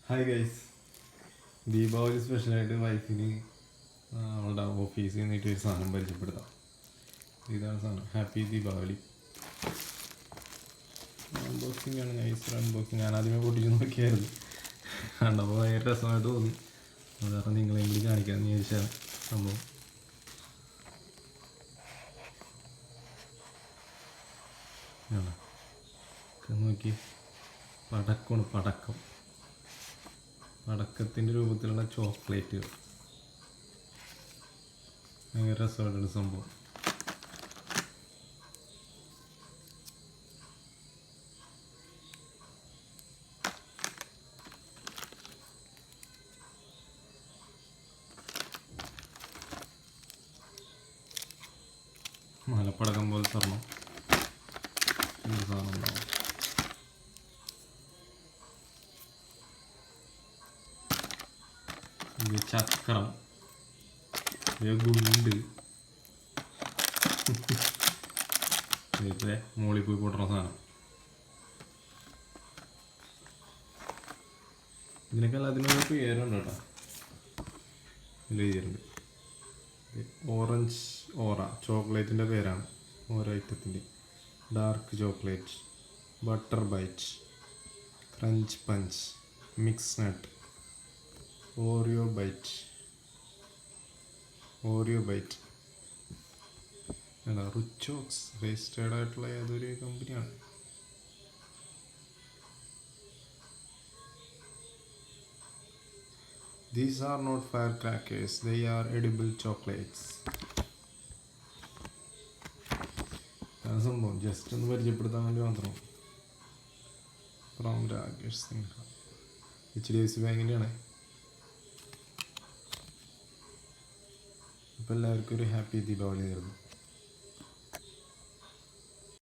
Hi guys, Deepavali സ്പെഷ്യലായിട്ട് വൈഫിന് അവളുടെ ഓഫീസിൽ നിന്നിട്ട് ഒരു സാധനം പരിചയപ്പെടുത്താം. ഇതാണ് സാധനം, ഹാപ്പി ദീപാവലി. അൺബോക്സിംഗ് ആണ്, നൈസ് അൺബോക്സിങ്. ഞാൻ ആദ്യമേ പൊട്ടിച്ച് നോക്കിയായിരുന്നു, കണ്ടപ്പോൾ ഭയങ്കര രസമായിട്ട് തോന്നി. അത് കാരണം നിങ്ങളെയും കൂടി കാണിക്കാമെന്ന് ചോദിച്ചാൽ സംഭവം. നോക്കി, പടക്കമാണ്, പടക്കത്തിൻ്റെ രൂപത്തിലുള്ള ചോക്ലേറ്റുകൾ. ഭയങ്കര രസമായിട്ടാണ് സംഭവം. മലപ്പടക്കം പോലെ തരണം എന്ത് സാധനം ഉണ്ടാവും. ഇത് ചക്രം, ഗുണ്ട്, മോളിൽ പോയി പൊട്ടണ സാധനം. ഇതിനൊക്കെ എല്ലാത്തിനും പേരുണ്ട് കേട്ടോ, ഇതിൽ എഴുതിയിട്ടുണ്ട്. ഓറഞ്ച് ഓറ ചോക്ലേറ്റിൻ്റെ പേരാണ് ഓരോ ഐറ്റത്തിൻ്റെ. Dark chocolate, butter bite, crunch punch, mix nut, Oreo bite എന്താ റിച്ചോക്സ്, രജിസ്റ്റേർഡ് ആയിട്ടുള്ള ഏതൊരു കമ്പനിയാണ്. These are not firecrackers, they are edible chocolates. അതാണ് സംഭവം, ജസ്റ്റ് ഒന്ന് പരിചയപ്പെടുത്താൻ വേണ്ടി മാത്രം. ഫ്രോം രാകേഷ് സിൻഹ, HDFC ബാങ്കിൻ്റെ ആണ്. അപ്പോൾ എല്ലാവർക്കും ഒരു ഹാപ്പി ദീപാവലി നേരുന്നു.